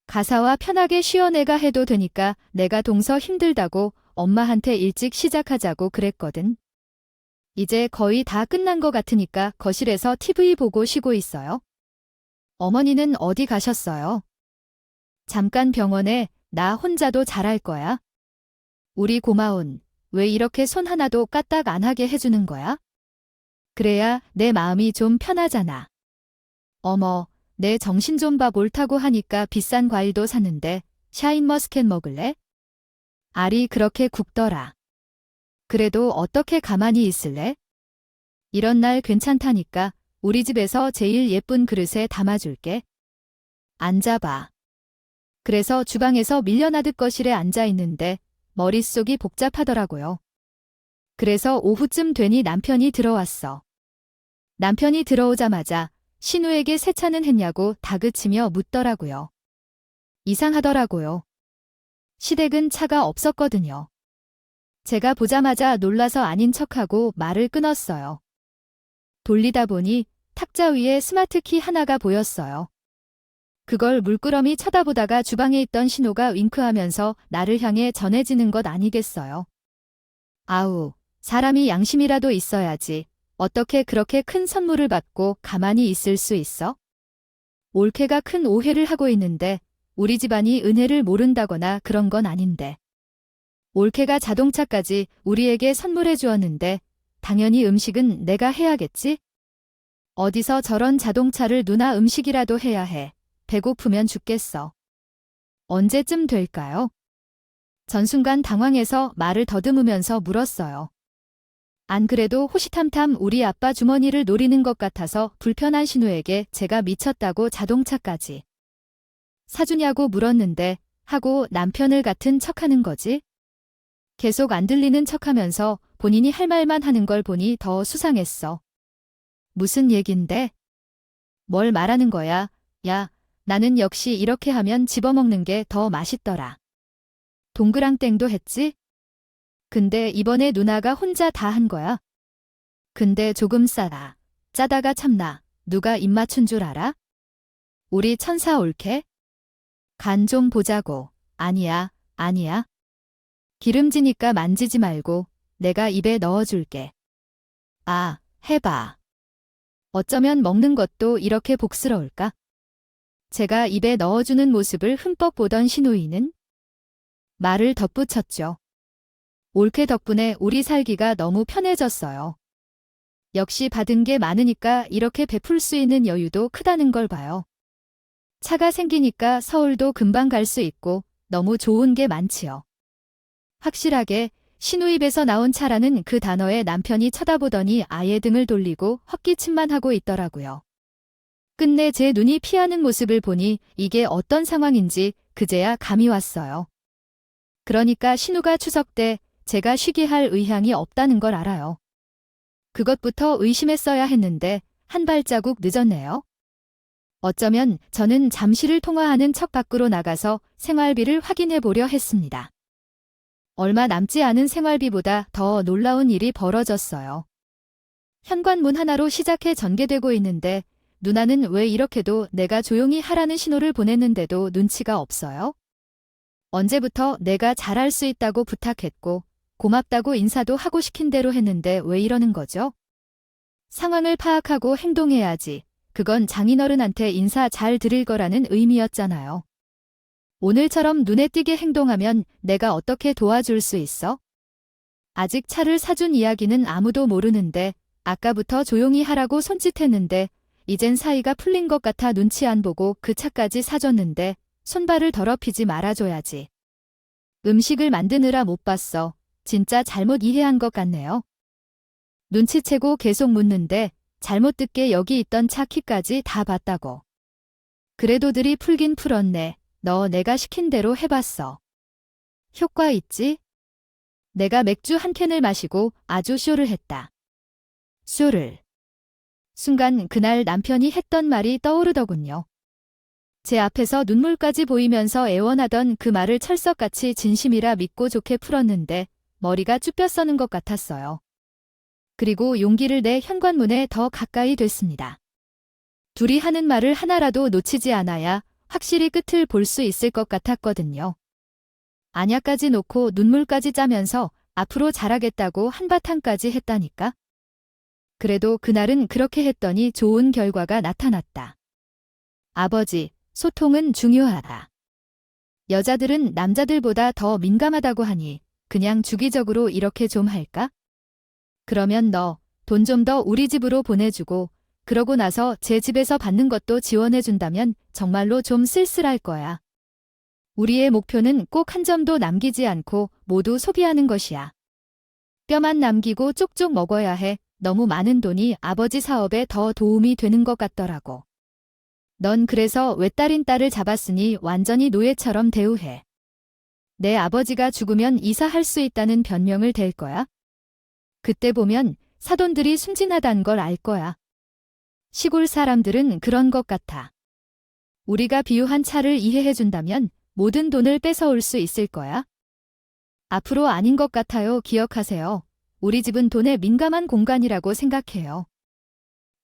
가사와 편하게 쉬어 내가 해도 되니까 내가 동서 힘들다고 엄마한테 일찍 시작하자고 그랬거든. 이제 거의 다 끝난 것 같으니까 거실에서 TV 보고 쉬고 있어요. 어머니는 어디 가셨어요? 잠깐 병원에. 나 혼자도 잘할 거야. 우리 고마운, 왜 이렇게 손 하나도 까딱 안 하게 해주는 거야? 그래야 내 마음이 좀 편하잖아. 어머, 내 정신 좀 봐. 옳다고 하니까 비싼 과일도 샀는데 샤인머스켓 먹을래? 알이 그렇게 굵더라. 그래도 어떻게 가만히 있을래? 이런 날 괜찮다니까 우리 집에서 제일 예쁜 그릇에 담아줄게. 앉아봐. 그래서 주방에서 밀려나듯 거실에 앉아 있는데 머릿속이 복잡하더라고요. 그래서 오후쯤 되니 남편이 들어왔어. 남편이 들어오자마자 신우에게 세차는 했냐고 다그치며 묻더라고요. 이상하더라고요. 시댁은 차가 없었거든요. 제가 보자마자 놀라서 아닌 척하고 말을 끊었어요. 돌리다 보니 탁자 위에 스마트키 하나가 보였어요. 그걸 물끄러미 쳐다보다가 주방에 있던 신우가 윙크하면서 나를 향해 전해지는 것 아니겠어요. 아우, 사람이 양심이라도 있어야지. 어떻게 그렇게 큰 선물을 받고 가만히 있을 수 있어? 올케가 큰 오해를 하고 있는데 우리 집안이 은혜를 모른다거나 그런 건 아닌데. 올케가 자동차까지 우리에게 선물해 주었는데 당연히 음식은 내가 해야겠지? 어디서 저런 자동차를 누나 음식이라도 해야 해. 배고프면 죽겠어. 언제쯤 될까요? 전 순간 당황해서 말을 더듬으면서 물었어요. 안 그래도 호시탐탐 우리 아빠 주머니를 노리는 것 같아서 불편한 신우에게 제가 미쳤다고 자동차까지 사주냐고 물었는데 하고 남편을 같은 척하는 거지? 계속 안 들리는 척하면서 본인이 할 말만 하는 걸 보니 더 수상했어. 무슨 얘긴데? 뭘 말하는 거야? 야, 나는 역시 이렇게 하면 집어먹는 게 더 맛있더라. 동그랑땡도 했지? 근데 이번에 누나가 혼자 다 한 거야. 근데 조금 싸다. 짜다가 참나. 누가 입 맞춘 줄 알아? 우리 천사 올케? 간 좀 보자고. 아니야, 아니야. 기름지니까 만지지 말고 내가 입에 넣어줄게. 아, 해봐. 어쩌면 먹는 것도 이렇게 복스러울까? 제가 입에 넣어주는 모습을 흠뻑 보던 신우이는 말을 덧붙였죠. 올케 덕분에 우리 살기가 너무 편해졌어요. 역시 받은 게 많으니까 이렇게 베풀 수 있는 여유도 크다는 걸 봐요. 차가 생기니까 서울도 금방 갈 수 있고 너무 좋은 게 많지요. 확실하게 신우 입에서 나온 차라는 그 단어에 남편이 쳐다보더니 아예 등을 돌리고 헛기침만 하고 있더라고요. 끝내 제 눈이 피하는 모습을 보니 이게 어떤 상황인지 그제야 감이 왔어요. 그러니까 신우가 추석 때 제가 쉬게 할 의향이 없다는 걸 알아요. 그것부터 의심했어야 했는데 한 발자국 늦었네요. 어쩌면 저는 잠시를 통화하는 척 밖으로 나가서 생활비를 확인해 보려 했습니다. 얼마 남지 않은 생활비보다 더 놀라운 일이 벌어졌어요. 현관문 하나로 시작해 전개되고 있는데 누나는 왜 이렇게도 내가 조용히 하라는 신호를 보냈는데도 눈치가 없어요? 언제부터 내가 잘할 수 있다고 부탁했고 고맙다고 인사도 하고 시킨 대로 했는데 왜 이러는 거죠? 상황을 파악하고 행동해야지. 그건 장인어른한테 인사 잘 드릴 거라는 의미였잖아요. 오늘처럼 눈에 띄게 행동하면 내가 어떻게 도와줄 수 있어? 아직 차를 사준 이야기는 아무도 모르는데 아까부터 조용히 하라고 손짓했는데 이젠 사이가 풀린 것 같아 눈치 안 보고 그 차까지 사줬는데 손발을 더럽히지 말아줘야지. 음식을 만드느라 못 봤어. 진짜 잘못 이해한 것 같네요. 눈치채고 계속 묻는데 잘못 듣게 여기 있던 차 키까지 다 봤다고. 그래도 들이 풀긴 풀었네. 너 내가 시킨 대로 해봤어. 효과 있지? 내가 맥주 한 캔을 마시고 아주 쇼를 했다. 쇼를. 순간 그날 남편이 했던 말이 떠오르더군요. 제 앞에서 눈물까지 보이면서 애원하던 그 말을 철석같이 진심이라 믿고 좋게 풀었는데 머리가 쭈뼛 서는 것 같았어요. 그리고 용기를 내 현관문에 더 가까이 됐습니다. 둘이 하는 말을 하나라도 놓치지 않아야 확실히 끝을 볼 수 있을 것 같았거든요. 안약까지 놓고 눈물까지 짜면서 앞으로 잘하겠다고 한바탕까지 했다니까. 그래도 그날은 그렇게 했더니 좋은 결과가 나타났다. 아버지, 소통은 중요하다. 여자들은 남자들보다 더 민감하다고 하니 그냥 주기적으로 이렇게 좀 할까? 그러면 너 돈 좀 더 우리 집으로 보내주고 그러고 나서 제 집에서 받는 것도 지원해준다면 정말로 좀 쓸쓸할 거야. 우리의 목표는 꼭 한 점도 남기지 않고 모두 소비하는 것이야. 뼈만 남기고 쪽쪽 먹어야 해. 너무 많은 돈이 아버지 사업에 더 도움이 되는 것 같더라고. 넌 그래서 외딸인 딸을 잡았으니 완전히 노예처럼 대우해. 내 아버지가 죽으면 이사할 수 있다는 변명을 댈 거야. 그때 보면 사돈들이 순진하단 걸 알 거야. 시골 사람들은 그런 것 같아. 우리가 비유한 차를 이해해준다면 모든 돈을 뺏어올 수 있을 거야. 앞으로 아닌 것 같아요. 기억하세요. 우리 집은 돈에 민감한 공간이라고 생각해요.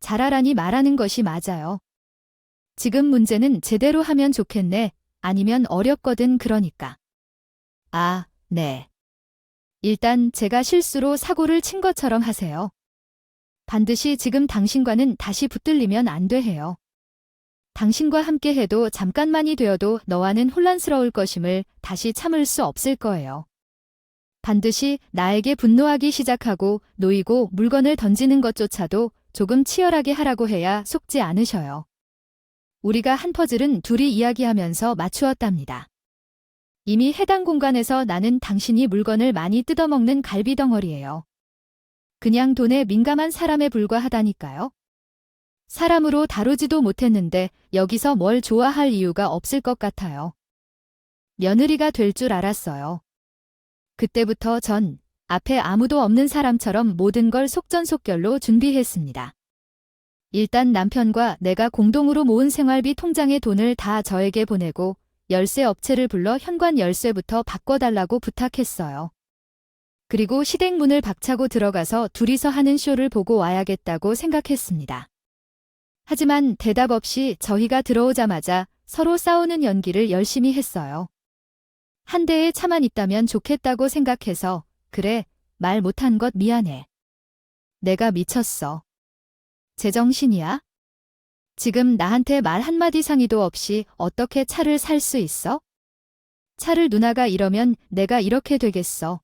잘하라니 말하는 것이 맞아요. 지금 문제는 제대로 하면 좋겠네. 아니면 어렵거든. 그러니까. 아, 네. 일단 제가 실수로 사고를 친 것처럼 하세요. 반드시 지금 당신과는 다시 붙들리면 안 돼 해요. 당신과 함께 해도 잠깐만이 되어도 너와는 혼란스러울 것임을 다시 참을 수 없을 거예요. 반드시 나에게 분노하기 시작하고 놓이고 물건을 던지는 것조차도 조금 치열하게 하라고 해야 속지 않으셔요. 우리가 한 퍼즐은 둘이 이야기하면서 맞추었답니다. 이미 해당 공간에서 나는 당신이 물건을 많이 뜯어먹는 갈비덩어리예요. 그냥 돈에 민감한 사람에 불과하다니까요. 사람으로 다루지도 못했는데 여기서 뭘 좋아할 이유가 없을 것 같아요. 며느리가 될 줄 알았어요. 그때부터 전 앞에 아무도 없는 사람처럼 모든 걸 속전속결로 준비했습니다. 일단 남편과 내가 공동으로 모은 생활비 통장에 돈을 다 저에게 보내고 열쇠 업체를 불러 현관 열쇠부터 바꿔달라고 부탁했어요. 그리고 시댁문을 박차고 들어가서 둘이서 하는 쇼를 보고 와야겠다고 생각했습니다. 하지만 대답 없이 저희가 들어오자마자 서로 싸우는 연기를 열심히 했어요. 한 대의 차만 있다면 좋겠다고 생각해서 그래, 말 못한 것 미안해. 내가 미쳤어. 제정신이야? 지금 나한테 말 한마디 상의도 없이 어떻게 차를 살 수 있어? 차를 누나가 이러면 내가 이렇게 되겠어.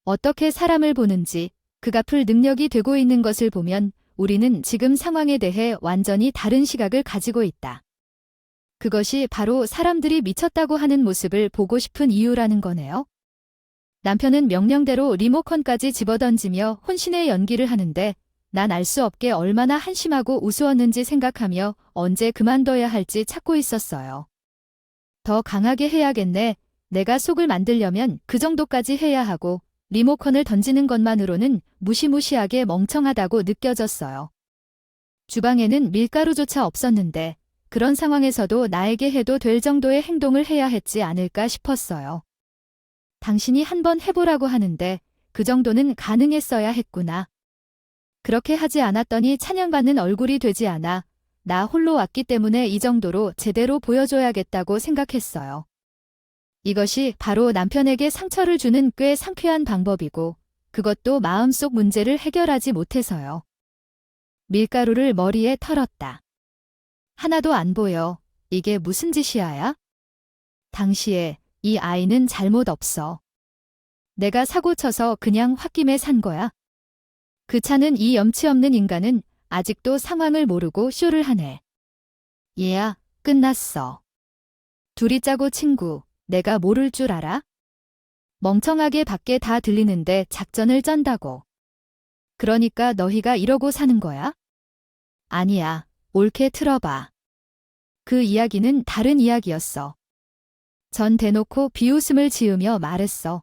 어떻게 사람을 보는지 그 갚을 능력이 되고 있는 것을 보면 우리는 지금 상황에 대해 완전히 다른 시각을 가지고 있다. 그것이 바로 사람들이 미쳤다고 하는 모습을 보고 싶은 이유라는 거네요. 남편은 명령대로 리모컨까지 집어던지며 혼신의 연기를 하는데 난 알 수 없게 얼마나 한심하고 우스웠는지 생각하며 언제 그만둬야 할지 찾고 있었어요. 더 강하게 해야겠네. 내가 속을 만들려면 그 정도까지 해야 하고 리모컨을 던지는 것만으로는 무시무시하게 멍청하다고 느껴졌어요. 주방에는 밀가루조차 없었는데 그런 상황에서도 나에게 해도 될 정도의 행동을 해야 했지 않을까 싶었어요. 당신이 한번 해보라고 하는데 그 정도는 가능했어야 했구나. 그렇게 하지 않았더니 찬양받는 얼굴이 되지 않아 나 홀로 왔기 때문에 이 정도로 제대로 보여줘야겠다고 생각했어요. 이것이 바로 남편에게 상처를 주는 꽤 상쾌한 방법이고 그것도 마음속 문제를 해결하지 못해서요. 밀가루를 머리에 털었다. 하나도 안 보여. 이게 무슨 짓이야야? 당시에 이 아이는 잘못 없어. 내가 사고 쳐서 그냥 홧김에 산 거야. 그 차는 이 염치 없는 인간은 아직도 상황을 모르고 쇼를 하네. 얘야, 끝났어. 둘이 짜고 친구, 내가 모를 줄 알아? 멍청하게 밖에 다 들리는데 작전을 쩐다고. 그러니까 너희가 이러고 사는 거야? 아니야, 옳게 틀어봐. 그 이야기는 다른 이야기였어. 전 대놓고 비웃음을 지으며 말했어.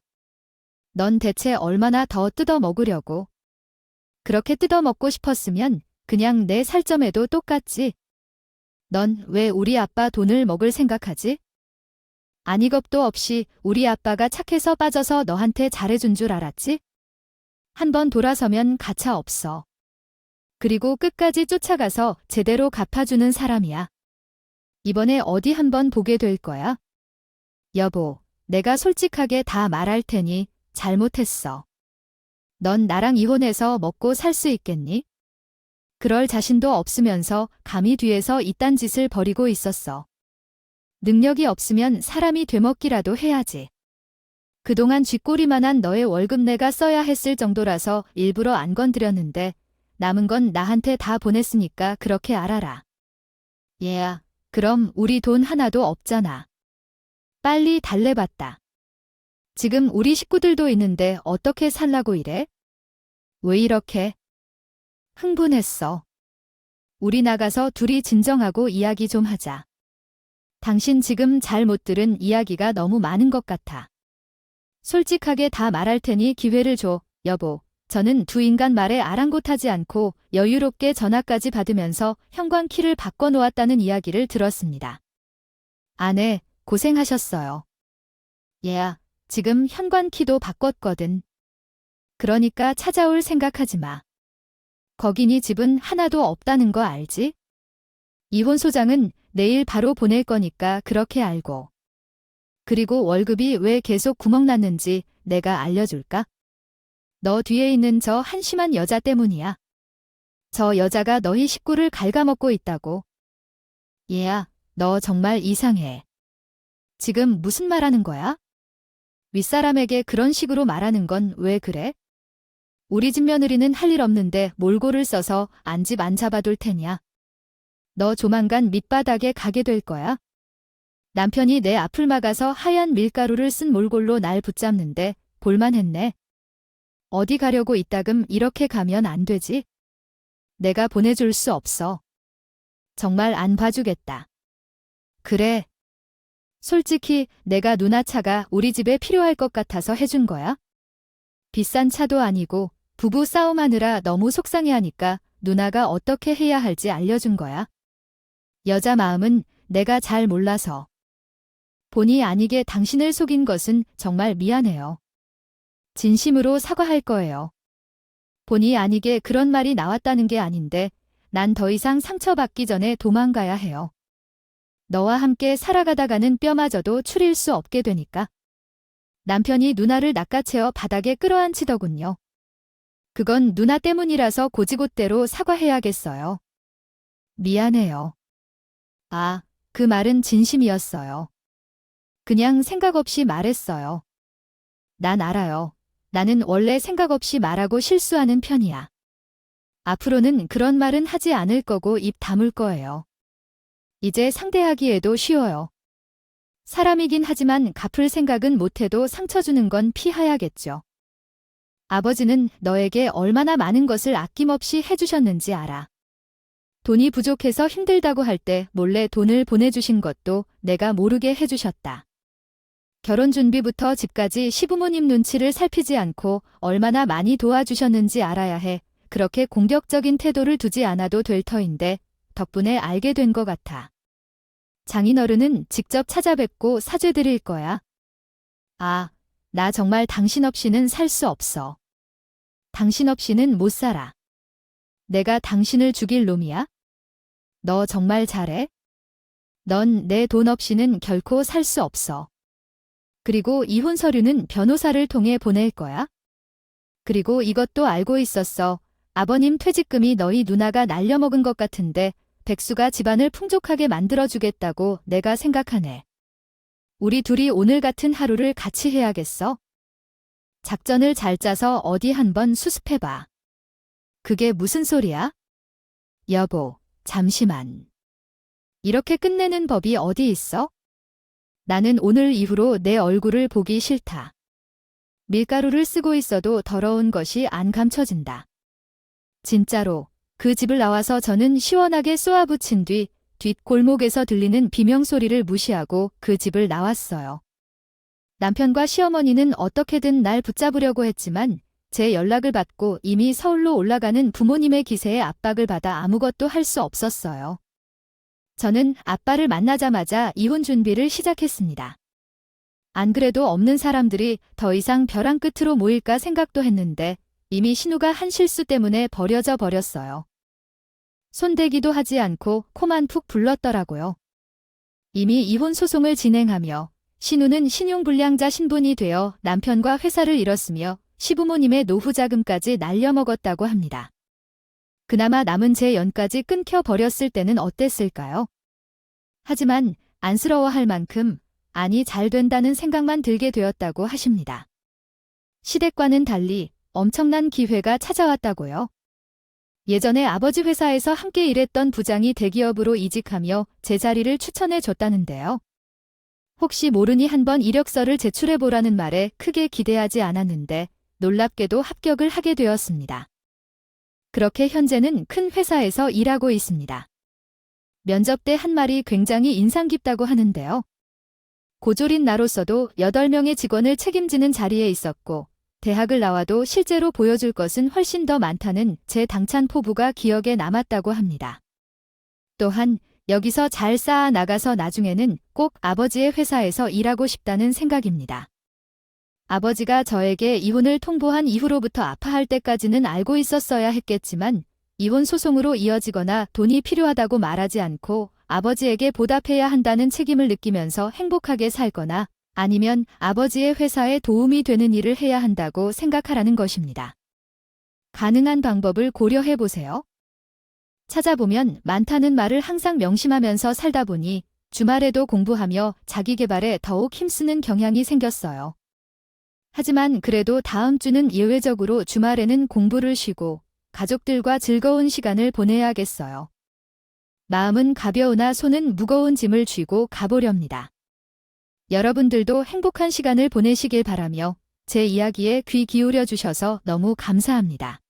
넌 대체 얼마나 더 뜯어먹으려고. 그렇게 뜯어먹고 싶었으면 그냥 내 살점에도 똑같지. 넌 왜 우리 아빠 돈을 먹을 생각하지? 아니 겁도 없이 우리 아빠가 착해서 빠져서 너한테 잘해준 줄 알았지? 한번 돌아서면 가차 없어. 그리고 끝까지 쫓아가서 제대로 갚아주는 사람이야. 이번에 어디 한번 보게 될 거야. 여보, 내가 솔직하게 다 말할 테니 잘못했어. 넌 나랑 이혼해서 먹고 살 수 있겠니? 그럴 자신도 없으면서 감히 뒤에서 이딴 짓을 벌이고 있었어. 능력이 없으면 사람이 되먹기라도 해야지. 그동안 쥐꼬리만한 너의 월급 내가 써야 했을 정도라서 일부러 안 건드렸는데 남은 건 나한테 다 보냈으니까 그렇게 알아라. 얘야, 그럼 우리 돈 하나도 없잖아. 빨리 달래봤다. 지금 우리 식구들도 있는데 어떻게 살라고 이래? 왜 이렇게? 흥분했어. 우리 나가서 둘이 진정하고 이야기 좀 하자. 당신 지금 잘 못 들은 이야기가 너무 많은 것 같아. 솔직하게 다 말할 테니 기회를 줘, 여보. 저는 두 인간 말에 아랑곳하지 않고 여유롭게 전화까지 받으면서 형광키를 바꿔놓았다는 이야기를 들었습니다. 아내, 고생하셨어요. 얘야, 지금 현관키도 바꿨거든. 그러니까 찾아올 생각하지 마. 거기니 집은 하나도 없다는 거 알지? 이혼 소장은 내일 바로 보낼 거니까 그렇게 알고. 그리고 월급이 왜 계속 구멍 났는지 내가 알려줄까? 너 뒤에 있는 저 한심한 여자 때문이야. 저 여자가 너희 식구를 갉아먹고 있다고. 얘야, 너 정말 이상해. 지금 무슨 말하는 거야? 윗사람에게 그런 식으로 말하는 건 왜 그래? 우리 집 며느리는 할 일 없는데 몰골을 써서 안 집 안 잡아둘 테냐. 너 조만간 밑바닥에 가게 될 거야. 남편이 내 앞을 막아서 하얀 밀가루를 쓴 몰골로 날 붙잡는데 볼만했네. 어디 가려고 이따금 이렇게 가면 안 되지? 내가 보내줄 수 없어. 정말 안 봐주겠다. 그래. 솔직히 내가 누나 차가 우리 집에 필요할 것 같아서 해준 거야? 비싼 차도 아니고 부부 싸움하느라 너무 속상해하니까 누나가 어떻게 해야 할지 알려준 거야. 여자 마음은 내가 잘 몰라서. 본의 아니게 당신을 속인 것은 정말 미안해요. 진심으로 사과할 거예요. 본의 아니게 그런 말이 나왔다는 게 아닌데 난 더 이상 상처받기 전에 도망가야 해요. 너와 함께 살아가다가는 뼈마저도 추릴 수 없게 되니까. 남편이 누나를 낚아채어 바닥에 끌어안치더군요. 그건 누나 때문이라서 고지곳대로 사과해야겠어요. 미안해요. 아, 그 말은 진심이었어요. 그냥 생각 없이 말했어요. 난 알아요. 나는 원래 생각 없이 말하고 실수하는 편이야. 앞으로는 그런 말은 하지 않을 거고 입 다물 거예요. 이제 상대하기에도 쉬워요. 사람이긴 하지만 갚을 생각은 못해도 상처 주는 건 피해야겠죠. 아버지는 너에게 얼마나 많은 것을 아낌없이 해주셨는지 알아. 돈이 부족해서 힘들다고 할 때 몰래 돈을 보내주신 것도 내가 모르게 해주셨다. 결혼 준비부터 집까지 시부모님 눈치를 살피지 않고 얼마나 많이 도와주셨는지 알아야 해. 그렇게 공격적인 태도를 두지 않아도 될 터인데 덕분에 알게 된 것 같아. 장인어른은 직접 찾아뵙고 사죄드릴 거야. 아, 나 정말 당신 없이는 살 수 없어. 당신 없이는 못 살아. 내가 당신을 죽일 놈이야? 너 정말 잘해? 넌 내 돈 없이는 결코 살 수 없어. 그리고 이혼 서류는 변호사를 통해 보낼 거야. 그리고 이것도 알고 있었어. 아버님 퇴직금이 너희 누나가 날려먹은 것 같은데 백수가 집안을 풍족하게 만들어주겠다고 내가 생각하네. 우리 둘이 오늘 같은 하루를 같이 해야겠어. 작전을 잘 짜서 어디 한번 수습해봐. 그게 무슨 소리야? 여보, 잠시만. 이렇게 끝내는 법이 어디 있어? 나는 오늘 이후로 내 얼굴을 보기 싫다. 밀가루를 쓰고 있어도 더러운 것이 안 감춰진다. 진짜로 그 집을 나와서 저는 시원하게 쏘아붙인 뒤 뒷골목에서 들리는 비명소리를 무시하고 그 집을 나왔어요. 남편과 시어머니는 어떻게든 날 붙잡으려고 했지만 제 연락을 받고 이미 서울로 올라가는 부모님의 기세에 압박을 받아 아무것도 할 수 없었어요. 저는 아빠를 만나자마자 이혼 준비를 시작했습니다. 안 그래도 없는 사람들이 더 이상 벼랑 끝으로 모일까 생각도 했는데 이미 신우가 한 실수 때문에 버려져 버렸어요. 손대기도 하지 않고 코만 푹 불렀더라고요. 이미 이혼 소송을 진행하며 신우는 신용불량자 신분이 되어 남편과 회사를 잃었으며 시부모님의 노후 자금까지 날려먹었다고 합니다. 그나마 남은 제 연까지 끊겨버렸을 때는 어땠을까요? 하지만 안쓰러워할 만큼 아니 잘 된다는 생각만 들게 되었다고 하십니다. 시댁과는 달리 엄청난 기회가 찾아왔다고요. 예전에 아버지 회사에서 함께 일했던 부장이 대기업으로 이직하며 제 자리를 추천해 줬다는데요. 혹시 모르니 한번 이력서를 제출해보라는 말에 크게 기대하지 않았는데 놀랍게도 합격을 하게 되었습니다. 그렇게 현재는 큰 회사에서 일하고 있습니다. 면접 때 한 말이 굉장히 인상 깊다고 하는데요. 고졸인 나로서도 8명의 직원을 책임지는 자리에 있었고 대학을 나와도 실제로 보여줄 것은 훨씬 더 많다는 제 당찬 포부가 기억에 남았다고 합니다. 또한 여기서 잘 쌓아 나가서 나중에는 꼭 아버지의 회사에서 일하고 싶다는 생각입니다. 아버지가 저에게 이혼을 통보한 이후로부터 아파할 때까지는 알고 있었어야 했겠지만 이혼 소송으로 이어지거나 돈이 필요하다고 말하지 않고 아버지에게 보답해야 한다는 책임을 느끼면서 행복하게 살거나 아니면 아버지의 회사에 도움이 되는 일을 해야 한다고 생각하라는 것입니다. 가능한 방법을 고려해 보세요. 찾아보면 많다는 말을 항상 명심하면서 살다 보니 주말에도 공부하며 자기 개발에 더욱 힘쓰는 경향이 생겼어요. 하지만 그래도 다음 주는 예외적으로 주말에는 공부를 쉬고 가족들과 즐거운 시간을 보내야겠어요. 마음은 가벼우나 손은 무거운 짐을 쥐고 가보렵니다. 여러분들도 행복한 시간을 보내시길 바라며 제 이야기에 귀 기울여 주셔서 너무 감사합니다.